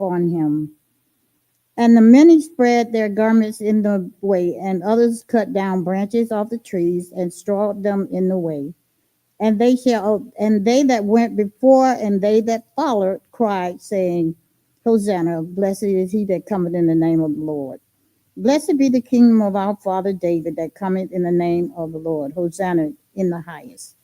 on him. And the many spread their garments in the way, and others cut down branches of the trees and strawed them in the way. And they that went before and they that followed cried, saying, Hosanna, blessed is he that cometh in the name of the Lord. Blessed be the kingdom of our father David that cometh in the name of the Lord. Hosanna in the highest.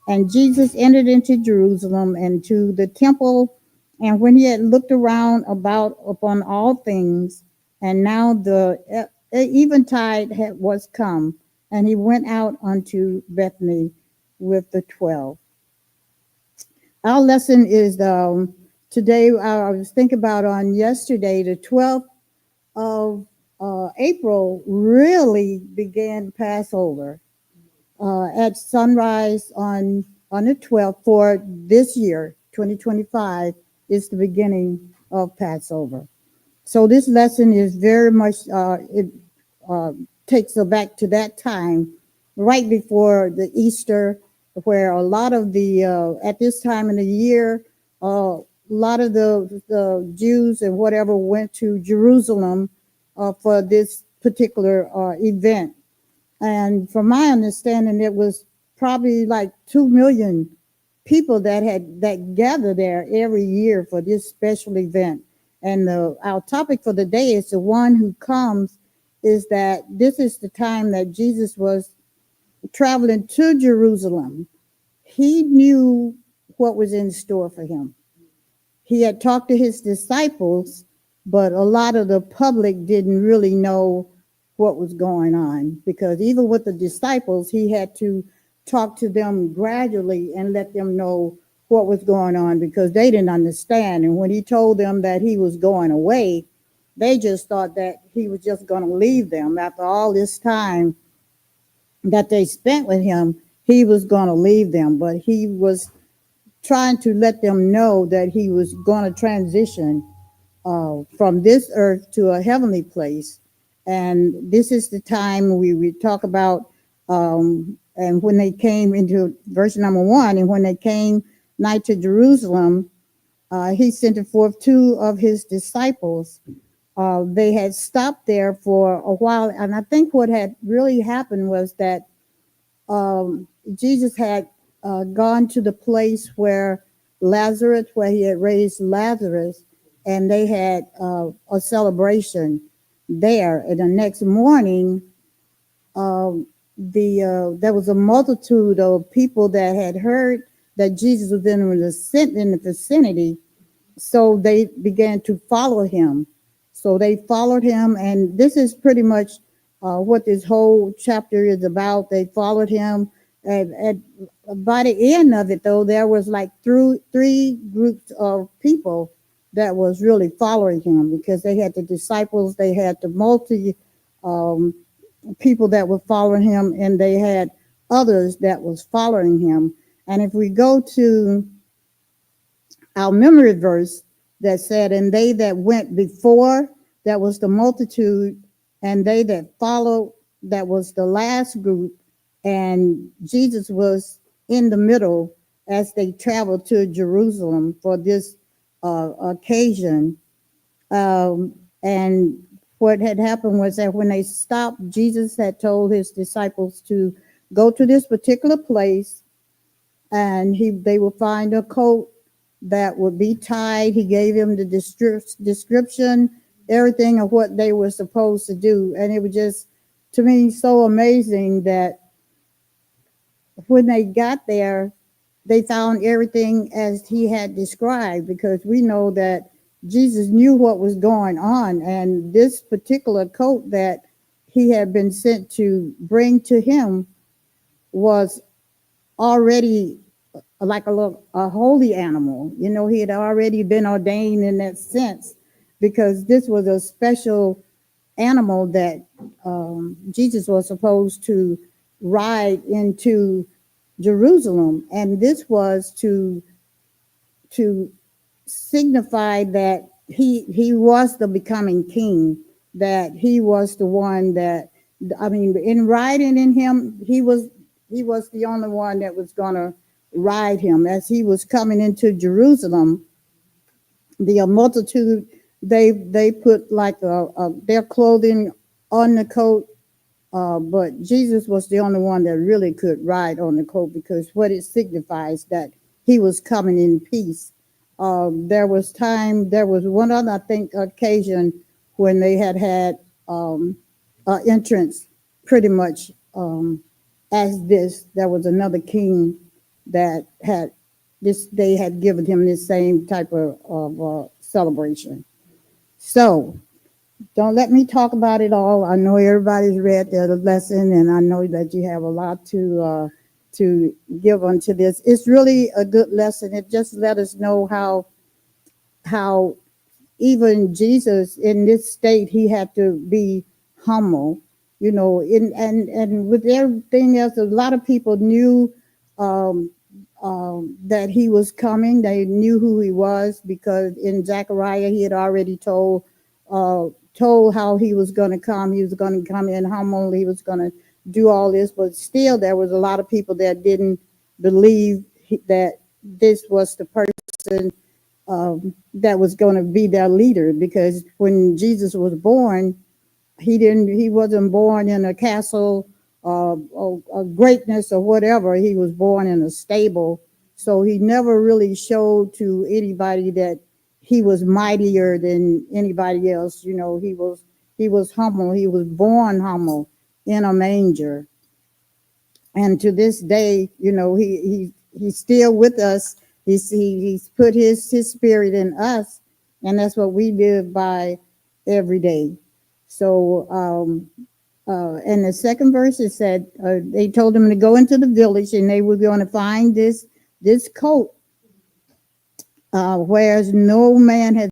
And Jesus entered into Jerusalem and to the temple. And when he had looked around about upon all things, and now the eventide was come, and he went out unto Bethany with the 12. Our lesson is today. I was thinking about on yesterday, the 12th of April, really began Passover at sunrise on the 12th for this year, 2025, is the beginning of Passover. So this lesson is very much, it uh, takes us back to that time, right before the Easter, where a lot of at this time in the year, a lot of the Jews and whatever went to Jerusalem for this particular event. And from my understanding, it was probably like 2 million people that gather there every year for this special event. And our topic for the day is the one who comes, is that this is the time that Jesus was traveling to Jerusalem. He knew what was in store for him. He had talked to his disciples, but a lot of the public didn't really know what was going on, because even with the disciples, he had to talk to them gradually and let them know what was going on, because they didn't understand. And when he told them that he was going away, they just thought that he was just going to leave them after all this time that they spent with him. He was going to leave them, but he was trying to let them know that he was going to transition from this earth to a heavenly place. And this is the time we talk about, and when they came into verse number 1, and when they came nigh to Jerusalem, he sent forth two of his disciples. They had stopped there for a while, and I think what had really happened was that Jesus had gone to the place where Lazarus, where he had raised Lazarus, and they had a celebration there. And the next morning, there was a multitude of people that had heard that Jesus was in the vicinity, so they began to follow him. So they followed him, and this is pretty much what this whole chapter is about. They followed him, and by the end of it, though, there was like three groups of people that was really following him, because they had the disciples, they had the multi um, people that were following him, and they had others that was following him. And if we go to our memory verse that said, and they that went before, that was the multitude, and they that followed, that was the last group, and Jesus was in the middle as they traveled to Jerusalem for this occasion. And what had happened was that when they stopped, Jesus had told his disciples to go to this particular place, and they would find a coat that would be tied. He gave him the description, everything of what they were supposed to do. And it was just, to me, so amazing that when they got there, they found everything as he had described, because we know that Jesus knew what was going on. And this particular coat that he had been sent to bring to him was already like a holy animal. You know, he had already been ordained in that sense, because this was a special animal that Jesus was supposed to ride into Jerusalem, and this was to signify that he was the becoming king, that he was the one that, I mean, in riding in him, he was the only one that was going to ride him as he was coming into Jerusalem. The multitude they put like their clothing on the coat, but Jesus was the only one that really could ride on the coat because what it signifies that he was coming in peace. There was one other, I think, occasion when they had entrance pretty much as this. There was another king that had this, they had given him this same type of celebration. So don't let me talk about it all. I know everybody's read the lesson, and I know that you have a lot to give unto this. It's really a good lesson. It just let us know how even Jesus in this state he had to be humble. You know, and with everything else, a lot of people knew um, that he was coming. They knew who he was because in Zechariah he had already uh, told how he was going to come. He was going to come in humble. He was going to do all this, but still there was a lot of people that didn't believe that this was the person that was going to be their leader. Because when Jesus was born, he wasn't born in a castle of greatness or whatever. He was born in a stable, so he never really showed to anybody that he was mightier than anybody else. You know, he was humble. He was born humble in a manger, and to this day, you know, he's still with us. He's put his spirit in us, and that's what we live by every day. So and the second verse it said they told him to go into the village and they were going to find this coat, whereas no man had